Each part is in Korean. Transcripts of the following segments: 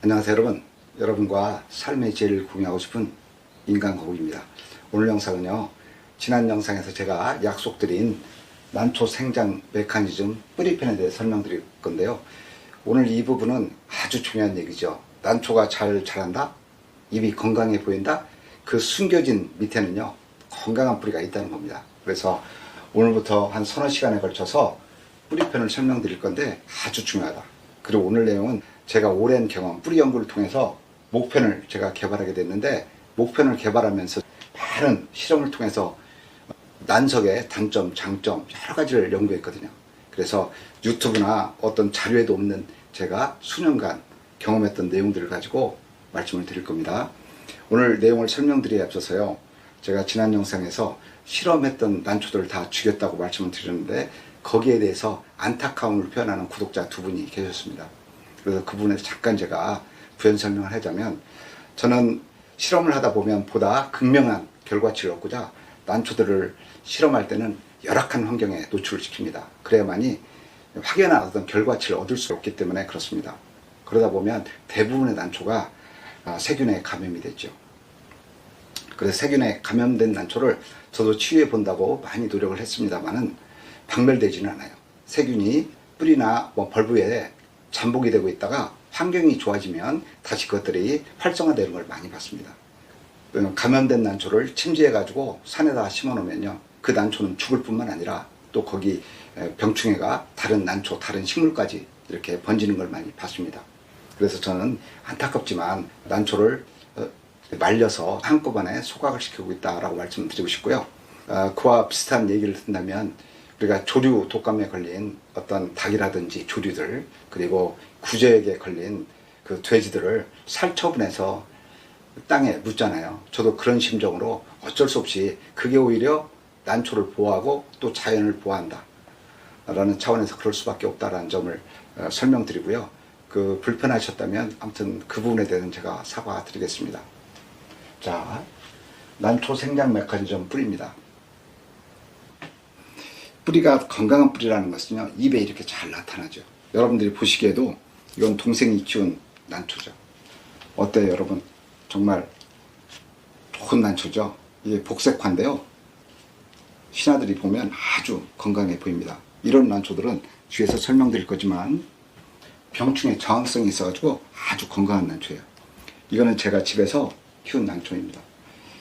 안녕하세요 여러분. 여러분과 삶의 지혜를 공유하고 싶은 인간거북입니다. 오늘 영상은요, 지난 영상에서 제가 약속드린 난초 생장 메커니즘 뿌리편에 대해 설명드릴 건데요, 오늘 이 부분은 아주 중요한 얘기죠. 난초가 잘 자란다, 잎이 건강해 보인다, 그 숨겨진 밑에는요 건강한 뿌리가 있다는 겁니다. 그래서 오늘부터 한 서너 시간에 걸쳐서 뿌리편을 설명드릴 건데 아주 중요하다. 그리고 오늘 내용은 제가 오랜 경험, 뿌리 연구를 통해서 목편을 제가 개발하게 됐는데, 목편을 개발하면서 많은 실험을 통해서 난석의 단점, 장점 여러 가지를 연구했거든요. 그래서 유튜브나 어떤 자료에도 없는 제가 수년간 경험했던 내용들을 가지고 말씀을 드릴 겁니다. 오늘 내용을 설명드리기에 앞서서요, 제가 지난 영상에서 실험했던 난초들을 다 죽였다고 말씀을 드렸는데, 거기에 대해서 안타까움을 표현하는 구독자 두 분이 계셨습니다. 그래서 그 부분에서 잠깐 제가 부연 설명을 하자면, 저는 실험을 하다 보면 보다 극명한 결과치를 얻고자 난초들을 실험할 때는 열악한 환경에 노출을 시킵니다. 그래야만이 확연한 어떤 결과치를 얻을 수 없기 때문에 그렇습니다. 그러다 보면 대부분의 난초가 세균에 감염이 됐죠. 그래서 세균에 감염된 난초를 저도 치유해 본다고 많이 노력을 했습니다만은 박멸되지는 않아요. 세균이 뿌리나 벌브에 잠복이 되고 있다가 환경이 좋아지면 다시 그것들이 활성화되는 걸 많이 봤습니다. 감염된 난초를 침지해 가지고 산에다 심어 놓으면요, 그 난초는 죽을 뿐만 아니라 또 거기 병충해가 다른 난초, 다른 식물까지 이렇게 번지는 걸 많이 봤습니다. 그래서 저는 안타깝지만 난초를 말려서 한꺼번에 소각을 시키고 있다라고 말씀드리고 싶고요. 그와 비슷한 얘기를 든다면, 우리가 조류 독감에 걸린 어떤 닭이라든지 조류들, 그리고 구제역에 걸린 그 돼지들을 살처분해서 땅에 묻잖아요. 저도 그런 심정으로 어쩔 수 없이 그게 오히려 난초를 보호하고 또 자연을 보호한다 라는 차원에서 그럴 수밖에 없다라는 점을 설명드리고요. 그 불편하셨다면 아무튼 그 부분에 대해서는 제가 사과드리겠습니다. 자, 난초 생장 메커니즘 뿌리입니다. 뿌리가 건강한 뿌리라는 것은요, 잎에 이렇게 잘 나타나죠. 여러분들이 보시기에도 이건 동생이 키운 난초죠. 어때요 여러분? 정말 좋은 난초죠. 이게 복색화인데요, 신하들이 보면 아주 건강해 보입니다. 이런 난초들은 뒤에서 설명드릴 거지만 병충해 저항성이 있어가지고 아주 건강한 난초예요. 이거는 제가 집에서 키운 난초입니다.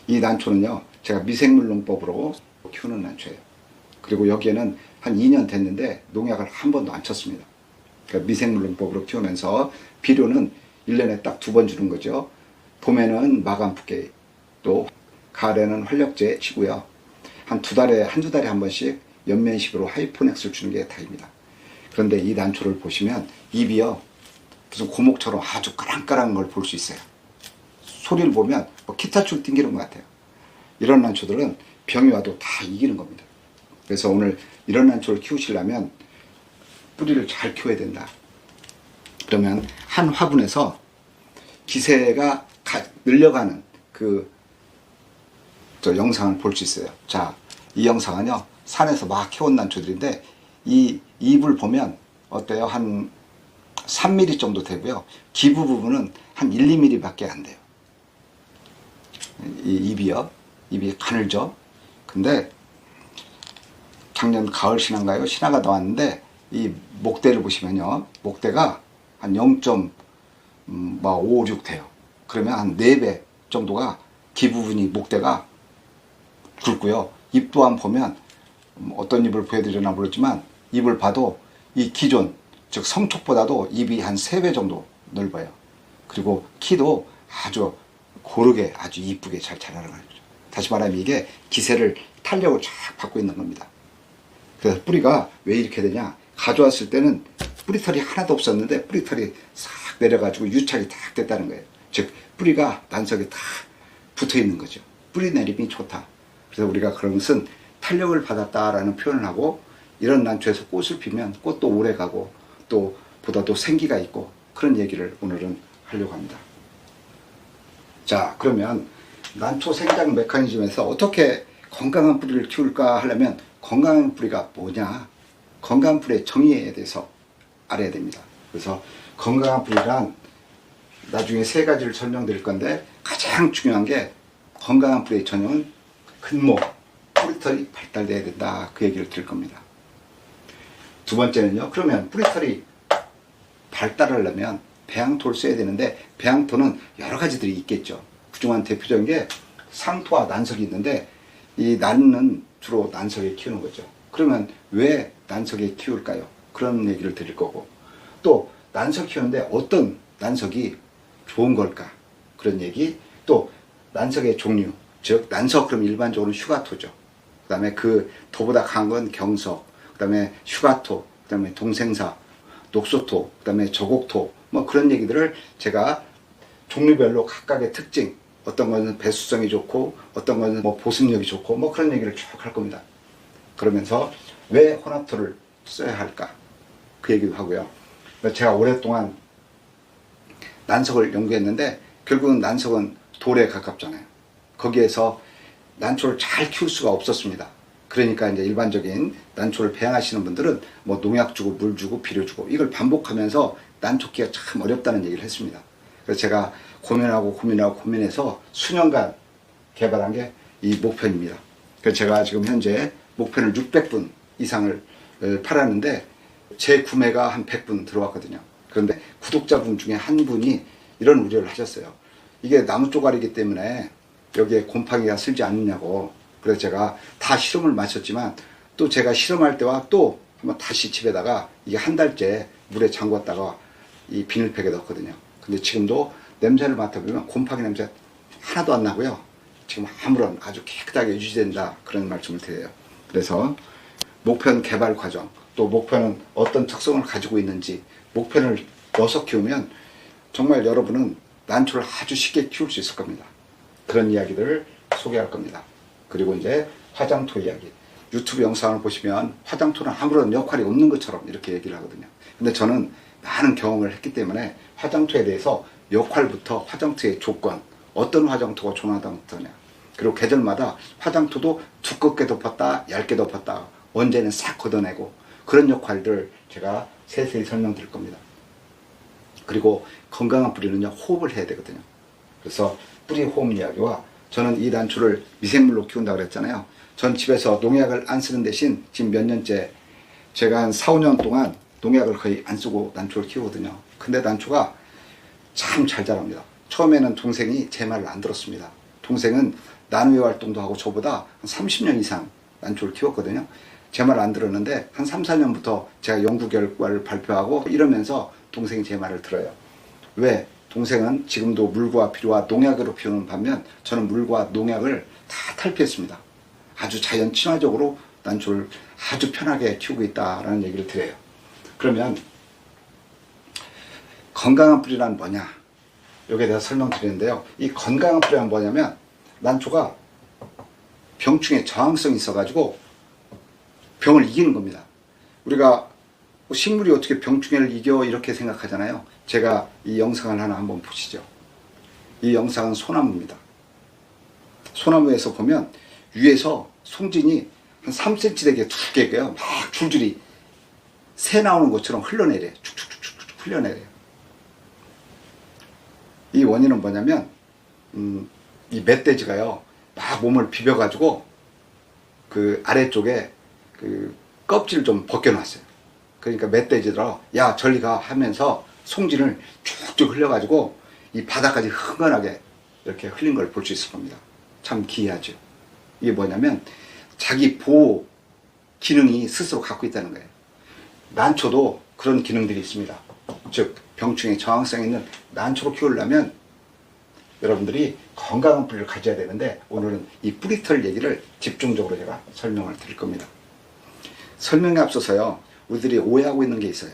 이 난초는요, 제가 미생물 농법으로 키우는 난초예요. 그리고 여기에는 한 2년 됐는데 농약을 한 번도 안 쳤습니다. 그러니까 미생물 농법으로 키우면서 비료는 1년에 딱 2번 주는 거죠. 봄에는 마감 붓게, 또 가을에는 활력제 치고요. 한두 달에 한 번씩 연면식으로 하이포넥스를 주는 게 다입니다. 그런데 이 난초를 보시면 잎이요, 무슨 고목처럼 아주 까랑까랑한 걸 볼 수 있어요. 소리를 보면 기타줄 튕기는 것 같아요. 이런 난초들은 병이 와도 다 이기는 겁니다. 그래서 오늘 이런 난초를 키우시려면 뿌리를 잘 키워야 된다. 그러면 한 화분에서 기세가 늘려가는 저 영상을 볼 수 있어요. 자, 이 영상은요, 산에서 막 키운 난초들인데 이 잎을 보면 어때요? 한 3mm 정도 되고요. 기부 부분은 한 1, 2mm 밖에 안 돼요. 이 잎이요, 잎이 가늘죠. 근데 작년 가을 신화인가요? 신화가 나왔는데 이 목대를 보시면요, 목대가 한 0.56 돼요. 그러면 한 4배 정도가 기부분이 목대가 굵고요. 잎 또한 보면 어떤 잎을 보여드리나 모르지만 잎을 봐도 이 기존, 즉 성촉보다도 잎이 한 3배 정도 넓어요. 그리고 키도 아주 고르게 아주 이쁘게 잘 자라는 거죠. 다시 말하면 이게 기세를 탄력을 쫙 받고 있는 겁니다. 그래서 뿌리가 왜 이렇게 되냐, 가져왔을 때는 뿌리털이 하나도 없었는데 뿌리털이 싹 내려가지고 유착이 딱 됐다는 거예요. 즉 뿌리가 난석에 딱 붙어 있는 거죠. 뿌리 내림이 좋다. 그래서 우리가 그런 것은 탄력을 받았다라는 표현을 하고, 이런 난초에서 꽃을 피면 꽃도 오래 가고 또 보다도 생기가 있고, 그런 얘기를 오늘은 하려고 합니다. 자, 그러면 난초 생장 메커니즘에서 어떻게 건강한 뿌리를 키울까 하려면 건강한 뿌리가 뭐냐, 건강한 뿌리의 정의에 대해서 알아야 됩니다. 그래서 건강한 뿌리란 나중에 세 가지를 설명드릴 건데 가장 중요한 게 건강한 뿌리의 전형은 근모, 뿌리털이 발달돼야 된다. 그 얘기를 드릴 겁니다. 두 번째는요. 그러면 뿌리털이 발달하려면 배양토를 써야 되는데 배양토는 여러 가지들이 있겠죠. 그중한 대표적인 게 상토와 난석이 있는데 이 난은 주로 난석에 키우는 거죠. 그러면 왜 난석에 키울까요? 그런 얘기를 드릴 거고 또 난석 키우는데 어떤 난석이 좋은 걸까? 그런 얘기 또 난석의 종류 즉 난석 그럼 일반적으로 휴가토죠. 그 다음에 그 토보다 강한 건 경석 그 다음에 휴가토 그 다음에 동생사 녹소토 그 다음에 저곡토 뭐 그런 얘기들을 제가 종류별로 각각의 특징 어떤 것은 배수성이 좋고 어떤 것은 뭐 보습력이 좋고 뭐 그런 얘기를 쭉 할 겁니다. 그러면서 왜 혼합토를 써야 할까 그 얘기도 하고요. 제가 오랫동안 난석을 연구했는데 결국은 난석은 돌에 가깝잖아요. 거기에서 난초를 잘 키울 수가 없었습니다. 그러니까 이제 일반적인 난초를 배양하시는 분들은 뭐 농약 주고 물 주고 비료 주고 이걸 반복하면서 난초 키가 참 어렵다는 얘기를 했습니다. 그래서 제가 고민해서 수년간 개발한 게 이 목편입니다. 그래서 제가 지금 현재 목편을 600분 이상을 팔았는데 제 구매가 한 100분 들어왔거든요. 그런데 구독자분 중에 한 분이 이런 우려를 하셨어요. 이게 나무 쪼가리이기 때문에 여기에 곰팡이가 슬지 않느냐고. 그래서 제가 다 실험을 마쳤지만 또 제가 실험할 때와 또 한번 다시 집에다가 이게 한 달째 물에 잠궜다가 이 비닐팩에 넣었거든요. 근데 지금도 냄새를 맡아보면 곰팡이 냄새 하나도 안 나고요. 지금 아무런 아주 깨끗하게 유지된다 그런 말씀을 드려요. 그래서 목편 개발 과정 또 목편은 어떤 특성을 가지고 있는지 목편을 넣어서 키우면 정말 여러분은 난초를 아주 쉽게 키울 수 있을 겁니다. 그런 이야기들을 소개할 겁니다. 그리고 이제 화장토 이야기. 유튜브 영상을 보시면 화장토는 아무런 역할이 없는 것처럼 이렇게 얘기를 하거든요. 근데 저는 많은 경험을 했기 때문에 화장토에 대해서 역할부터 화장토의 조건, 어떤 화장토가 좋은 화장토냐, 그리고 계절마다 화장토도 두껍게 덮었다, 얇게 덮었다, 언제는 싹 걷어내고 그런 역할들 제가 세세히 설명드릴 겁니다. 그리고 건강한 뿌리는요, 호흡을 해야 되거든요. 그래서 뿌리 호흡 이야기와 저는 이 난초를 미생물로 키운다고 그랬잖아요. 전 집에서 농약을 안 쓰는 대신 지금 몇 년째 제가 한 4, 5년 동안 농약을 거의 안 쓰고 난초를 키우거든요. 근데 난초가 참 잘 자랍니다. 처음에는 동생이 제 말을 안 들었습니다. 동생은 나눔의 활동도 하고 저보다 한 30년 이상 난초를 키웠거든요. 제 말 안 들었는데 한 3, 4년부터 제가 연구 결과를 발표하고 이러면서 동생이 제 말을 들어요. 왜? 동생은 지금도 물과 비료와 농약으로 키우는 반면 저는 물과 농약을 다 탈피했습니다. 아주 자연 친화적으로 난초를 아주 편하게 키우고 있다라는 얘기를 드려요. 그러면 건강한 뿌리란 뭐냐? 여기에 대해서 설명드리는데요. 이 건강한 뿌리란 뭐냐면 난초가 병충해 저항성이 있어가지고 병을 이기는 겁니다. 우리가 식물이 어떻게 병충해를 이겨 이렇게 생각하잖아요. 제가 이 영상을 하나 한번 보시죠. 이 영상은 소나무입니다. 소나무에서 보면 위에서 송진이 한 3cm 되게 두께고요. 막 줄줄이 새 나오는 것처럼 흘러내려요. 축축축축 흘러내려요. 이 원인은 뭐냐면 이 멧돼지가요 막 몸을 비벼가지고 그 아래쪽에 그 껍질을 좀 벗겨놨어요. 그러니까 멧돼지들아 야 저리 가 하면서 송진을 쭉쭉 흘려가지고 이 바닥까지 흥건하게 이렇게 흘린 걸 볼 수 있을 겁니다. 참 기이하죠. 이게 뭐냐면 자기 보호 기능이 스스로 갖고 있다는 거예요. 난초도 그런 기능들이 있습니다. 즉 병충해 저항성 있는 난초로 키우려면 여러분들이 건강한 뿌리를 가져야 되는데 오늘은 이 뿌리털 얘기를 집중적으로 제가 설명을 드릴 겁니다. 설명에 앞서서요 우리들이 오해하고 있는 게 있어요.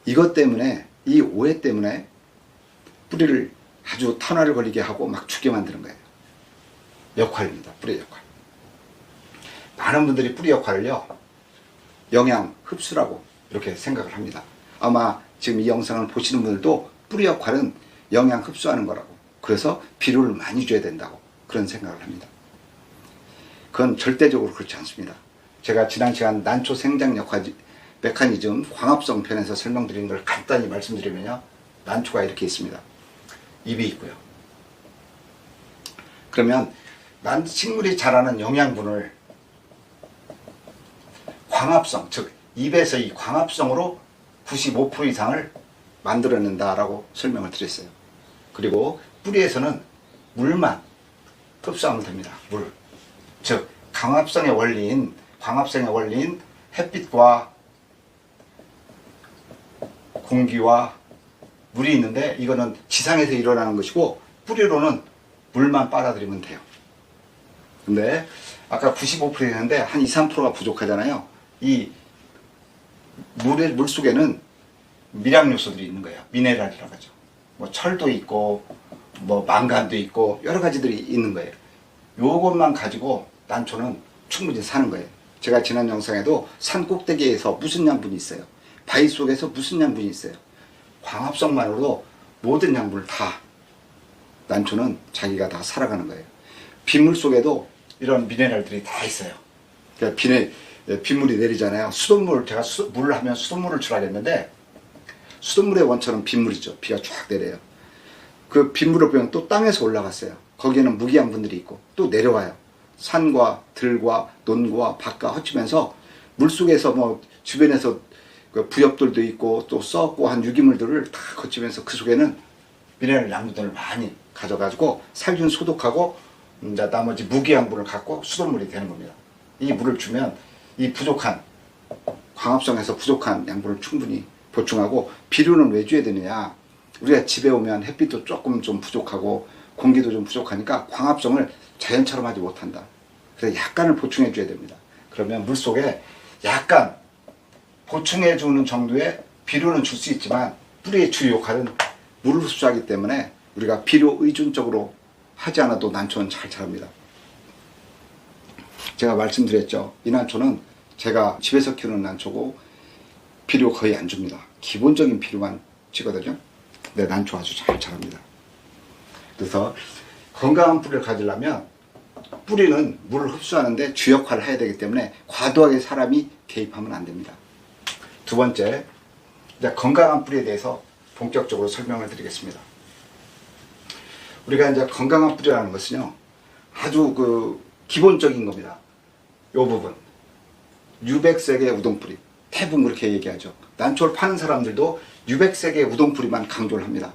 이것 때문에 이 오해 때문에 뿌리를 아주 탄화를 걸리게 하고 막 죽게 만드는 거예요. 역할입니다. 뿌리 역할. 많은 분들이 뿌리 역할을요 영양 흡수라고 이렇게 생각을 합니다. 아마 지금 이 영상을 보시는 분들도 뿌리 역할은 영양 흡수하는 거라고, 그래서 비료를 많이 줘야 된다고 그런 생각을 합니다. 그건 절대적으로 그렇지 않습니다. 제가 지난 시간 난초 생장 메커니즘 광합성 편에서 설명드린 걸 간단히 말씀드리면요, 난초가 이렇게 있습니다. 잎이 있고요. 그러면 식물이 자라는 영양분을 광합성, 즉 잎에서 이 광합성으로 95% 이상을 만들어낸다라고 설명을 드렸어요. 그리고 뿌리에서는 물만 흡수하면 됩니다. 물. 즉 광합성의 원리인 햇빛과 공기와 물이 있는데, 이거는 지상에서 일어나는 것이고 뿌리로는 물만 빨아들이면 돼요. 근데 아까 95% 했는데 한 2, 3%가 부족하잖아요. 이 물 속에는 미량 요소들이 있는 거예요. 미네랄이라고 하죠. 뭐 철도 있고 뭐 망간도 있고 여러 가지들이 있는 거예요. 요것만 가지고 난초는 충분히 사는 거예요. 제가 지난 영상에도 산 꼭대기에서 무슨 양분이 있어요, 바위 속에서 무슨 양분이 있어요, 광합성만으로도 모든 양분을 다 난초는 자기가 다 살아가는 거예요. 빗물 속에도 이런 미네랄들이 다 있어요. 그러니까 빗물이 내리잖아요. 수돗물, 제가 물을 하면 수돗물을 주라했는데, 수돗물의 원천은 빗물이죠. 비가 쫙 내려요. 그 빗물을 보면 또 땅에서 올라갔어요. 거기에는 무기양분들이 있고 또 내려와요. 산과 들과 논과 밭과 헛치면서 물속에서 뭐 주변에서 그 부엽들도 있고 또 썩고 한 유기물들을 다 거치면서 그 속에는 미네랄 양분들을 많이 가져가지고 살균 소독하고 이제 나머지 무기양분을 갖고 수돗물이 되는 겁니다. 이 물을 주면 이 부족한, 광합성에서 부족한 양분을 충분히 보충하고, 비료는 왜 줘야 되느냐, 우리가 집에 오면 햇빛도 조금 좀 부족하고 공기도 좀 부족하니까 광합성을 자연처럼 하지 못한다. 그래서 약간을 보충해 줘야 됩니다. 그러면 물속에 약간 보충해 주는 정도의 비료는 줄 수 있지만 뿌리의 주 역할은 물을 흡수하기 때문에 우리가 비료 의존적으로 하지 않아도 난초는 잘 자랍니다. 제가 말씀드렸죠. 이 난초는 제가 집에서 키우는 난초고 비료 거의 안 줍니다. 기본적인 비료만 주거든요. 근데 난초 아주 잘 자랍니다. 그래서 건강한 뿌리를 가지려면 뿌리는 물을 흡수하는데 주 역할을 해야 되기 때문에 과도하게 사람이 개입하면 안 됩니다. 두 번째, 이제 건강한 뿌리에 대해서 본격적으로 설명을 드리겠습니다. 우리가 이제 건강한 뿌리라는 것은요, 아주 그 기본적인 겁니다. 요 부분, 유백색의 우동뿌리, 대부분 그렇게 얘기하죠. 난초를 파는 사람들도 유백색의 우동뿌리만 강조를 합니다.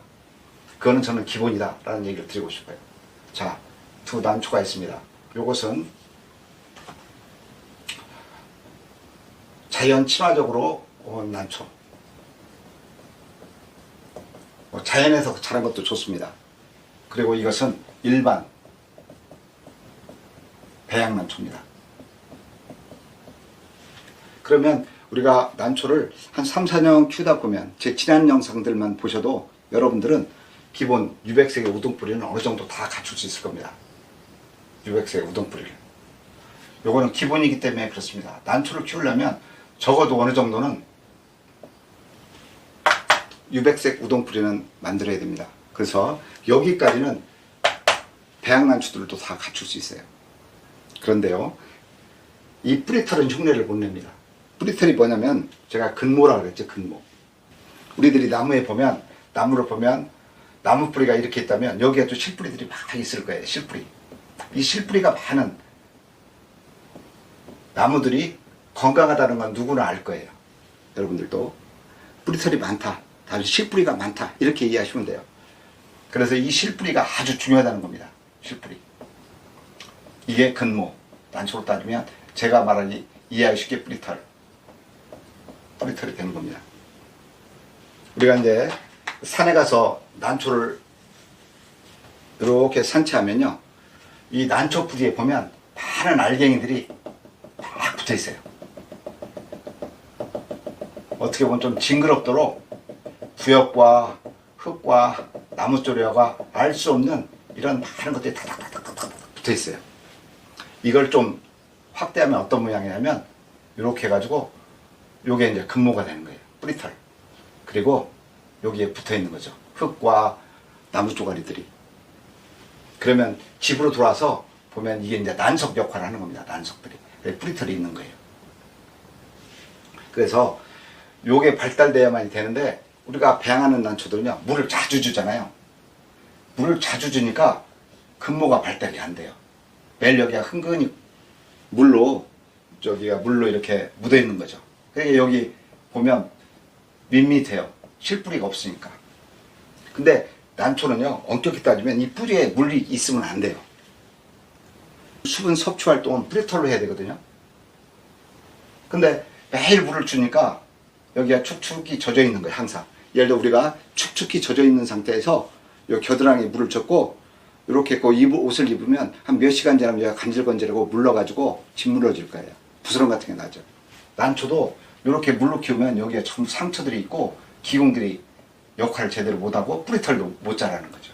그거는 저는 기본이다 라는 얘기를 드리고 싶어요. 자, 두 난초가 있습니다. 요것은 자연 친화적으로 온 난초, 자연에서 자란 것도 좋습니다. 그리고 이것은 일반 배양난초입니다. 그러면 우리가 난초를 한 3, 4년 키우다 보면, 제 지난 영상들만 보셔도 여러분들은 기본 유백색의 우동뿌리는 어느 정도 다 갖출 수 있을 겁니다. 유백색의 우동뿌리를. 요거는 기본이기 때문에 그렇습니다. 난초를 키우려면 적어도 어느 정도는 유백색 우동뿌리는 만들어야 됩니다. 그래서 여기까지는 배양난초들도 다 갖출 수 있어요. 그런데요, 이 뿌리털은 흉내를 못 냅니다. 뿌리털이 뭐냐면, 제가 근모라 그랬죠. 근모. 우리들이 나무에 보면, 나무를 보면 나무 뿌리가 이렇게 있다면 여기에도 실뿌리들이 막 있을 거예요. 실뿌리. 이 실뿌리가 많은 나무들이 건강하다는 건 누구나 알 거예요. 여러분들도 뿌리털이 많다, 다른 실뿌리가 많다, 이렇게 이해하시면 돼요. 그래서 이 실뿌리가 아주 중요하다는 겁니다. 실뿌리. 이게 근모. 난초로 따지면 제가 말하니 이해하기 쉽게 뿌리털이 되는 겁니다. 우리가 이제 산에 가서 난초를 이렇게 산채하면요, 이 난초 뿌리에 보면 많은 알갱이들이 막 붙어 있어요. 어떻게 보면 좀 징그럽도록 부엽과 흙과 나무조리화가 알 수 없는 이런 많은 것들이 다닥다닥 붙어 있어요. 이걸 좀 확대하면 어떤 모양이냐면, 이렇게 해가지고 요게 이제 근모가 되는 거예요. 뿌리털. 그리고 여기에 붙어 있는 거죠. 흙과 나무 쪼가리들이. 그러면 집으로 돌아와서 보면 이게 이제 난석 역할을 하는 겁니다. 난석들이. 뿌리털이 있는 거예요. 그래서 요게 발달돼야만이 되는데, 우리가 배양하는 난초들은요, 물을 자주 주잖아요. 물을 자주 주니까 근모가 발달이 안 돼요. 매일 여기가 흥건히 물로 이렇게 묻어 있는 거죠. 그러니까 여기 보면 밋밋해요. 실뿌리가 없으니까. 근데 난초는요, 엄격히 따지면 이 뿌리에 물이 있으면 안 돼요. 수분 섭취 활동은 뿌리털로 해야 되거든요. 근데 매일 물을 주니까 여기가 축축이 젖어 있는 거예요, 항상. 예를 들어 우리가 축축히 젖어 있는 상태에서 요 겨드랑이에 물을 줬고 이렇게 옷을 입으면 한 몇 시간 지나면 얘가 간질간질하고 물러가지고 짓물러질 거예요. 부스럼 같은 게 나죠. 난초도 이렇게 물로 키우면 여기에 좀 상처들이 있고 기공들이 역할을 제대로 못하고 뿌리털도 못 자라는 거죠.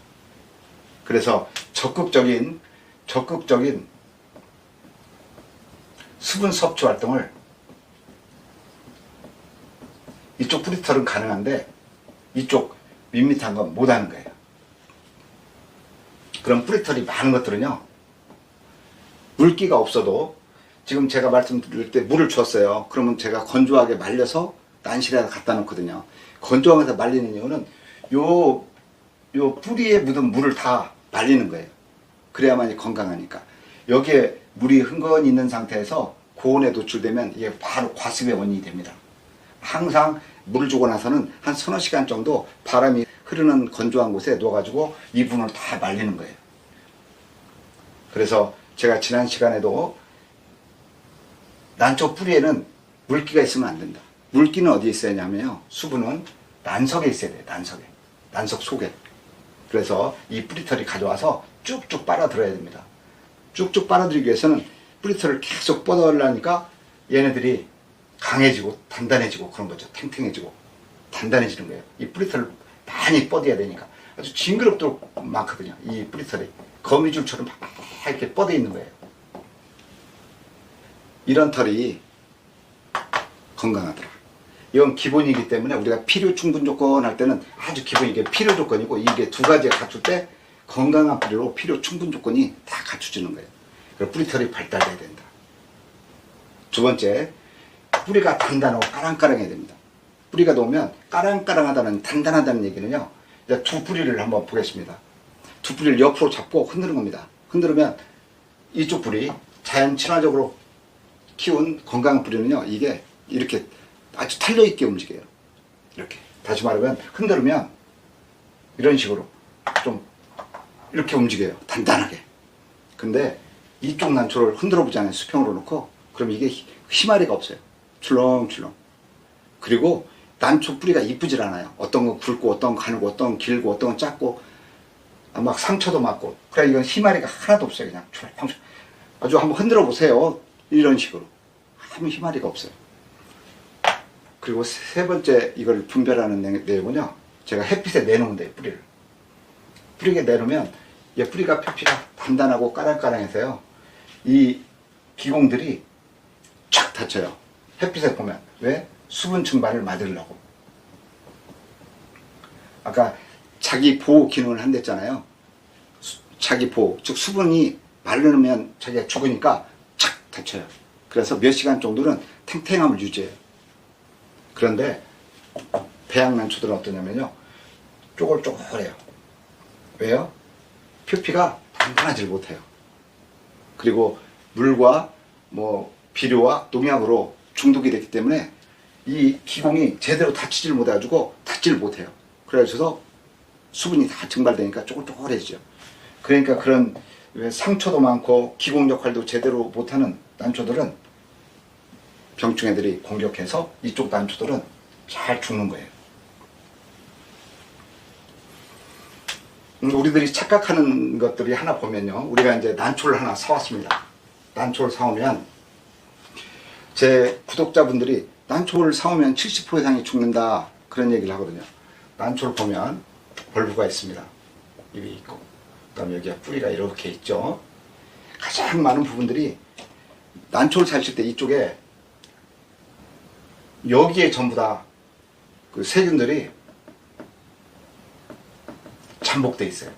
그래서 적극적인 수분 섭취 활동을 이쪽 뿌리털은 가능한데 이쪽 밋밋한 건 못하는 거예요. 그럼 뿌리털이 많은 것들은요, 물기가 없어도 지금 제가 말씀드릴 때 물을 줬어요. 그러면 제가 건조하게 말려서 난실에다 갖다 놓거든요. 건조하면서 말리는 이유는 요 뿌리에 묻은 물을 다 말리는 거예요. 그래야만이 건강하니까. 여기에 물이 흥건히 있는 상태에서 고온에 노출되면 이게 바로 과습의 원인이 됩니다. 항상 물을 주고 나서는 한 서너 시간 정도 바람이 흐르는 건조한 곳에 놓아가지고 이 분을 다 말리는 거예요. 그래서 제가 지난 시간에도 난초 뿌리에는 물기가 있으면 안 된다. 물기는 어디에 있어야 하냐면요, 수분은 난석에 있어야 돼요. 난석 속에. 그래서 이 뿌리털이 가져와서 쭉쭉 빨아들여야 됩니다. 쭉쭉 빨아들이기 위해서는 뿌리털을 계속 뻗어내려니까 얘네들이 강해지고 단단해지고 그런 거죠. 탱탱해지고 단단해지는 거예요. 이 뿌리털을 많이 뻗어야 되니까. 아주 징그럽도록 많거든요. 이 뿌리털이 거미줄처럼 막 이렇게 뻗어 있는 거예요. 이런 털이 건강하더라. 이건 기본이기 때문에 우리가 필요 충분 조건 할 때는 아주 기본이 이게 필요 조건이고, 이게 두 가지가 갖출 때 건강한 뿌리로 필요 충분 조건이 다 갖춰지는 거예요. 그래서 뿌리털이 발달해야 된다. 두 번째, 뿌리가 단단하고 까랑까랑해야 됩니다. 뿌리가 놓으면 까랑까랑하다는, 단단하다는 얘기는요, 이제 두 뿌리를 한번 보겠습니다. 두 뿌리를 옆으로 잡고 흔드는 겁니다. 흔들면 이쪽 뿌리, 자연 친화적으로 키운 건강한 뿌리는요, 이게 이렇게 아주 탄력있게 움직여요. 이렇게. 다시 말하면 흔들면 이런 식으로 좀 이렇게 움직여요. 단단하게. 근데 이쪽 난초를 흔들어 보잖아요. 수평으로 놓고. 그럼 이게 희마리가 없어요. 출렁출렁. 그리고 난초 뿌리가 이쁘질 않아요. 어떤 건 굵고, 어떤 건 가늘고, 어떤 건 길고, 어떤 건 작고, 막 상처도 맞고. 그래, 이건 희마리가 하나도 없어요. 그냥 출렁출렁. 아주 한번 흔들어 보세요. 이런 식으로. 아무 희마리가 없어요. 그리고 세 번째 이걸 분별하는 내용은요, 제가 햇빛에 내놓으면 돼요. 뿌리에 내놓으면 얘 뿌리가 표피가 단단하고 까랑까랑해서요, 이 기공들이 쫙 닫혀요. 햇빛에 보면. 왜? 수분 증발을 막으려고. 아까 자기 보호 기능을 한댔잖아요. 자기 보호, 즉 수분이 마르면 자기가 죽으니까 착 닫혀요. 그래서 몇 시간 정도는 탱탱함을 유지해요. 그런데 배양난초들은 어떠냐면요, 쪼글쪼글해요. 왜요? 표피가 단단하지 못해요. 그리고 물과 비료와 농약으로 중독이 됐기 때문에 이 기공이 제대로 닫히질 못해가지고 닫지를 못해요. 그래서 수분이 다 증발되니까 쪼글쪼글해지죠. 그러니까 그런 상처도 많고 기공 역할도 제대로 못하는 난초들은 병충해들이 공격해서 이쪽 난초들은 잘 죽는 거예요. 우리들이 착각하는 것들이 하나 보면요, 우리가 이제 난초를 하나 사왔습니다. 난초를 사오면 제 구독자분들이 난초를 사오면 70% 이상이 죽는다, 그런 얘기를 하거든요. 난초를 보면 벌브가 있습니다. 입이 있고, 그 다음에 여기가 뿌리가 이렇게 있죠. 가장 많은 부분들이 난초를 사실 때 이쪽에 여기에 전부 다 그 세균들이 잠복돼 있어요.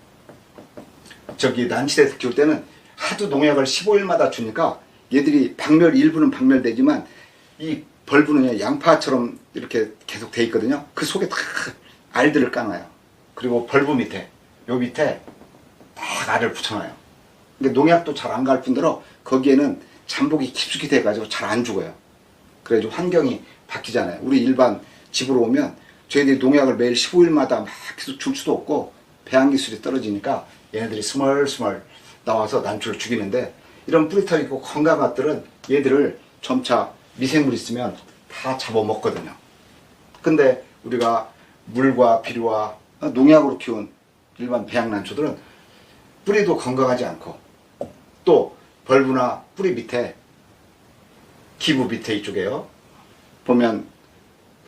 저기 난치대 키울 때는 하도 농약을 15일마다 주니까 얘들이 일부는 박멸되지만 이 벌브는요, 양파처럼 이렇게 계속 돼 있거든요. 그 속에 다 알들을 까놔요. 그리고 벌브 밑에 요 밑에 딱 알을 붙여놔요. 근데 농약도 잘 안 갈 뿐더러 거기에는 잠복이 깊숙이 돼가지고 잘 안 죽어요. 그래가지고 환경이 바뀌잖아요. 우리 일반 집으로 오면 저희들이 농약을 매일 15일마다 막 계속 줄 수도 없고 배양 기술이 떨어지니까 얘네들이 스멀스멀 나와서 난초를 죽이는데, 이런 뿌리털 있고 건강한 것들은 얘들을 점차 미생물 있으면 다 잡아먹거든요. 근데 우리가 물과 비료와 농약으로 키운 일반 배양난초들은 뿌리도 건강하지 않고, 또 벌브나 뿌리 밑에, 기부 밑에 이쪽에요 보면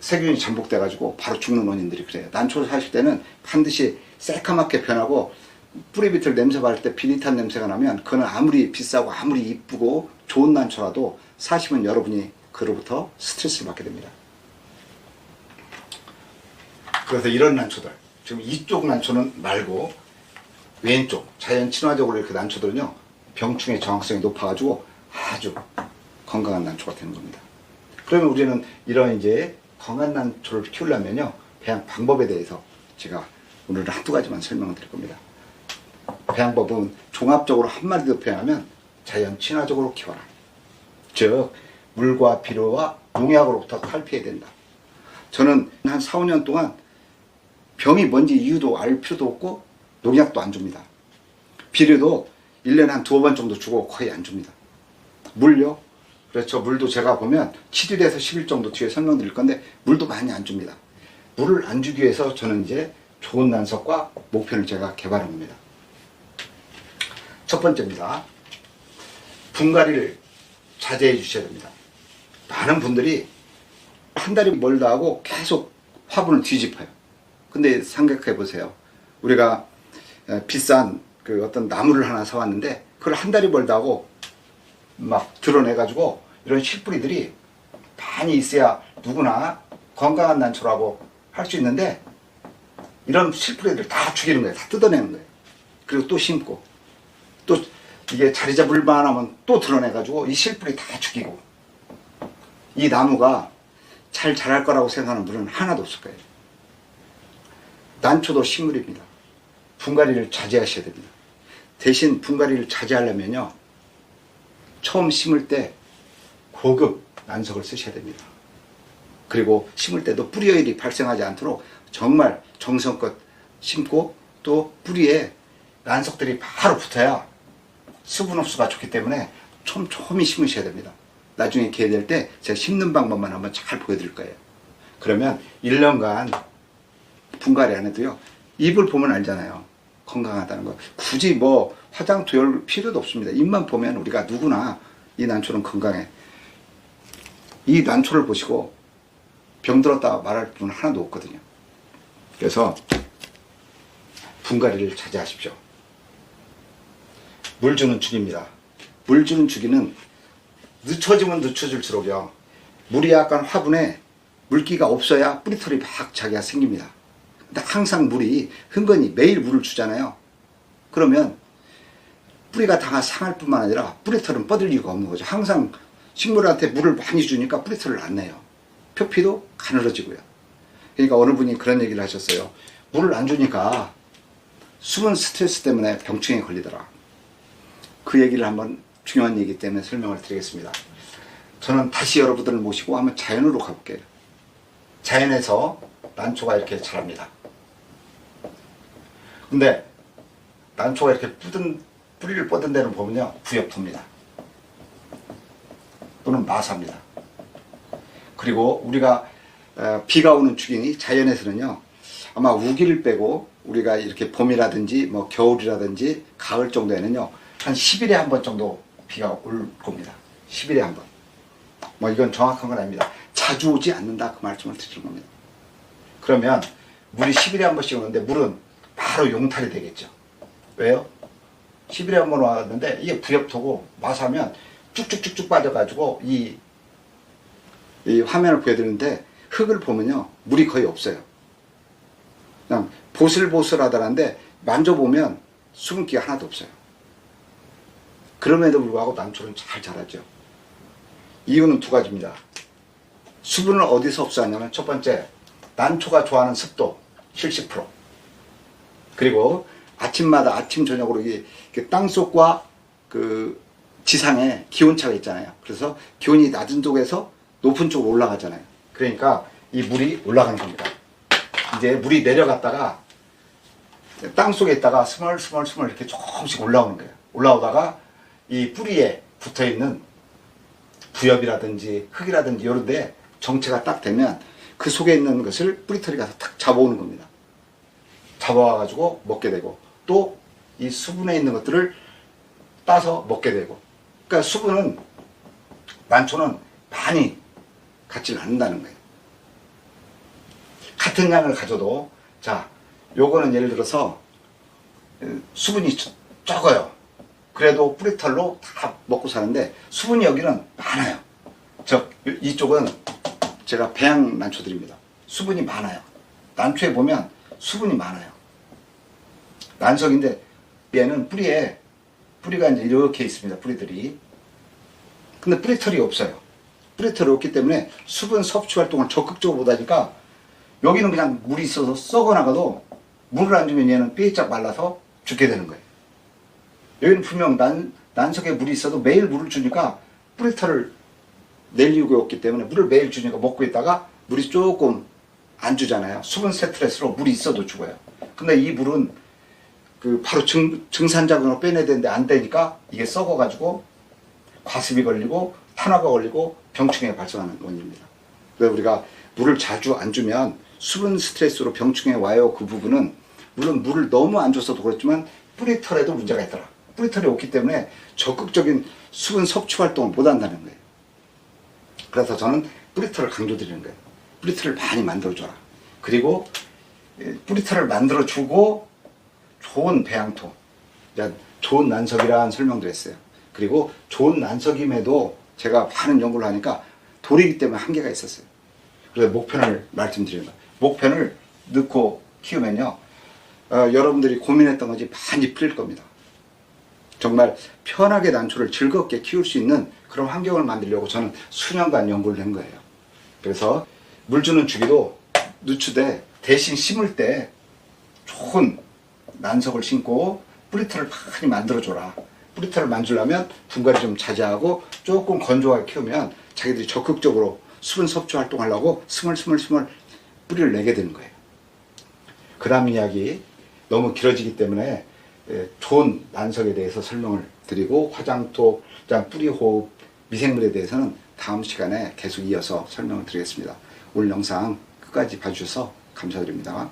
세균이 잠복돼 가지고 바로 죽는 원인들이 그래요. 난초를 사실 때는 반드시 새까맣게 변하고, 뿌리 밑을 냄새 맡을 때 비릿한 냄새가 나면 그는 아무리 비싸고 아무리 이쁘고 좋은 난초라도 사시면 여러분이 그로부터 스트레스를 받게 됩니다. 그래서 이런 난초들, 지금 이쪽 난초는 말고 왼쪽 자연 친화적으로 이렇게 난초들은요 병충해 저항성이 높아가지고 아주 건강한 난초가 되는 겁니다. 그러면 우리는 이런 이제 건강한 난초를 키우려면요 배양 방법에 대해서 제가 오늘 한두 가지만 설명을 드릴 겁니다. 배양법은 종합적으로 한마디로 표현하면 자연 친화적으로 키워라. 즉 물과 비료와 농약으로부터 탈피해야 된다. 저는 한 4, 5년 동안 병이 뭔지 이유도 알 필요도 없고 농약도 안 줍니다. 비료도 1년에 한 2번 정도 주고 거의 안 줍니다. 물요? 그렇죠. 물도 제가 보면 7일에서 10일 정도 뒤에 설명드릴 건데 물도 많이 안 줍니다. 물을 안 주기 위해서 저는 이제 좋은 난석과 목표를 제가 개발한 겁니다. 첫 번째입니다. 분갈이를 자제해 주셔야 됩니다. 많은 분들이 한 달이 멀다 하고 계속 화분을 뒤집어요. 근데 생각해 보세요. 우리가 비싼 그 어떤 나무를 하나 사왔는데 그걸 한 달이 멀다 하고 막 드러내가지고 이런 실뿌리들이 많이 있어야 누구나 건강한 난초라고 할 수 있는데, 이런 실뿌리들 다 죽이는 거예요. 다 뜯어내는 거예요. 그리고 또 심고, 또 이게 자리 잡을만 하면 또 드러내가지고 이 실뿌리 다 죽이고, 이 나무가 잘 자랄 거라고 생각하는 분은 하나도 없을 거예요. 난초도 식물입니다. 분갈이를 자제하셔야 됩니다. 대신 분갈이를 자제하려면요 처음 심을 때 고급 난석을 쓰셔야 됩니다. 그리고 심을 때도 뿌리열이 발생하지 않도록 정말 정성껏 심고, 또 뿌리에 난석들이 바로 붙어야 수분 흡수가 좋기 때문에 촘촘히 심으셔야 됩니다. 나중에 기회 될 때 제가 심는 방법만 한번 잘 보여드릴 거예요. 그러면 1년간 분갈이 안 해도요 잎을 보면 알잖아요. 건강하다는 거. 굳이 뭐 화장 도열 필요도 없습니다. 잎만 보면 우리가 누구나 이 난초는 건강해. 이 난초를 보시고 병들었다 말할 분은 하나도 없거든요. 그래서 분갈이를 자제하십시오. 물 주는 주기입니다. 물 주는 주기는 늦춰지면 늦춰질수록요 물이 약간 화분에 물기가 없어야 뿌리털이 막 자기가 생깁니다. 근데 항상 물이 흥건히 매일 물을 주잖아요. 그러면 뿌리가 다 상할 뿐만 아니라 뿌리털은 뻗을 이유가 없는 거죠. 항상 식물한테 물을 많이 주니까 뿌리털을 안 내요. 표피도 가늘어지고요. 그러니까 어느 분이 그런 얘기를 하셨어요. 물을 안 주니까 수분 스트레스 때문에 병충해에 걸리더라. 그 얘기를 한번 중요한 얘기 때문에 설명을 드리겠습니다. 저는 다시 여러분들을 모시고 한번 자연으로 가볼게요. 자연에서 난초가 이렇게 자랍니다. 근데 난초가 이렇게 뿌리를 뻗은 데는 보면요 부엽토입니다. 또는 마사입니다. 그리고 우리가 비가 오는 주기니 자연에서는요 아마 우기를 빼고 우리가 이렇게 봄이라든지 뭐 겨울이라든지 가을 정도에는요 한 10일에 한 번 정도 비가 올 겁니다. 10일에 한 번. 뭐 이건 정확한 건 아닙니다. 자주 오지 않는다 그 말씀을 드리는 겁니다. 그러면 물이 10일에 한 번씩 오는데 물은 바로 용탈이 되겠죠. 왜요? 10일에 한 번 왔는데 이게 부엽토고 마사면 쭉쭉쭉쭉 빠져가지고 이 화면을 보여드리는데 흙을 보면요 물이 거의 없어요. 그냥 보슬보슬하다는데 만져보면 수분기가 하나도 없어요. 그럼에도 불구하고 난초는 잘 자라죠. 이유는 두 가지입니다. 수분을 어디서 흡수하냐면 첫 번째 난초가 좋아하는 습도 70%, 그리고 아침마다 아침 저녁으로 이게 땅속과 그 지상에 기온차가 있잖아요. 그래서 기온이 낮은 쪽에서 높은 쪽으로 올라가잖아요. 그러니까 이 물이 올라가는 겁니다. 이제 물이 내려갔다가 땅속에 있다가 스멀스멀 이렇게 조금씩 올라오는 거예요. 올라오다가 이 뿌리에 붙어있는 부엽이라든지 흙이라든지 이런 데 정체가 딱 되면 그 속에 있는 것을 뿌리털이 가서 탁 잡아오는 겁니다. 잡아와가지고 먹게 되고 또 이 수분에 있는 것들을 따서 먹게 되고, 그러니까 수분은 난초는 많이 갖지는 않는다는 거예요. 같은 양을 가져도 자 요거는 예를 들어서 수분이 적어요. 그래도 뿌리털로 다 먹고 사는데 수분이 여기는 많아요. 이쪽은 제가 배양 난초들입니다. 수분이 많아요. 난초에 보면 수분이 많아요. 난석인데 얘는 뿌리가 이제 이렇게 있습니다. 뿌리들이. 근데 뿌리털이 없어요. 뿌리털이 없기 때문에 수분 섭취 활동을 적극적으로 못하니까 여기는 그냥 물이 있어서 썩어나가도 물을 안 주면 얘는 삐짝 말라서 죽게 되는 거예요. 여기는 분명 난석에 물이 있어도 매일 물을 주니까 뿌리털을 낼 이유가 없기 때문에 물을 매일 주니까 먹고 있다가 물이 조금 안 주잖아요. 수분 스트레스로 물이 있어도 죽어요. 근데 이 물은 바로 증산작용으로 빼내야 되는데 안 되니까 이게 썩어가지고 과습이 걸리고 탄화가 걸리고 병충해가 발생하는 원인입니다. 그래서 우리가 물을 자주 안 주면 수분 스트레스로 병충해 와요. 그 부분은 물론 물을 너무 안 줬어도 그렇지만 뿌리털에도 문제가 있더라. 뿌리털이 없기 때문에 적극적인 수분 섭취 활동을 못 한다는 거예요. 그래서 저는 뿌리털을 강조드리는 거예요. 뿌리털을 많이 만들어줘라. 그리고 뿌리털을 만들어주고 좋은 배양토, 좋은 난석이라는 설명도 했어요. 그리고 좋은 난석임에도 제가 많은 연구를 하니까 돌이기 때문에 한계가 있었어요. 그래서 목편을 말씀드리는 거예요. 목편을 넣고 키우면요, 여러분들이 고민했던 것이 많이 풀릴 겁니다. 정말 편하게 난초를 즐겁게 키울 수 있는 그런 환경을 만들려고 저는 수년간 연구를 한 거예요. 그래서 물 주는 주기도 늦추되 대신 심을 때 좋은 난석을 심고 뿌리털을 많이 만들어줘라. 뿌리털을 만들려면 분갈이 좀 자제하고 조금 건조하게 키우면 자기들이 적극적으로 수분 섭취 활동하려고 스멀스멀 뿌리를 내게 되는 거예요. 그 다음 이야기 너무 길어지기 때문에 좋은 난석에 대해서 설명을 드리고 화장토, 뿌리호흡, 미생물에 대해서는 다음 시간에 계속 이어서 설명을 드리겠습니다. 오늘 영상 끝까지 봐주셔서 감사드립니다.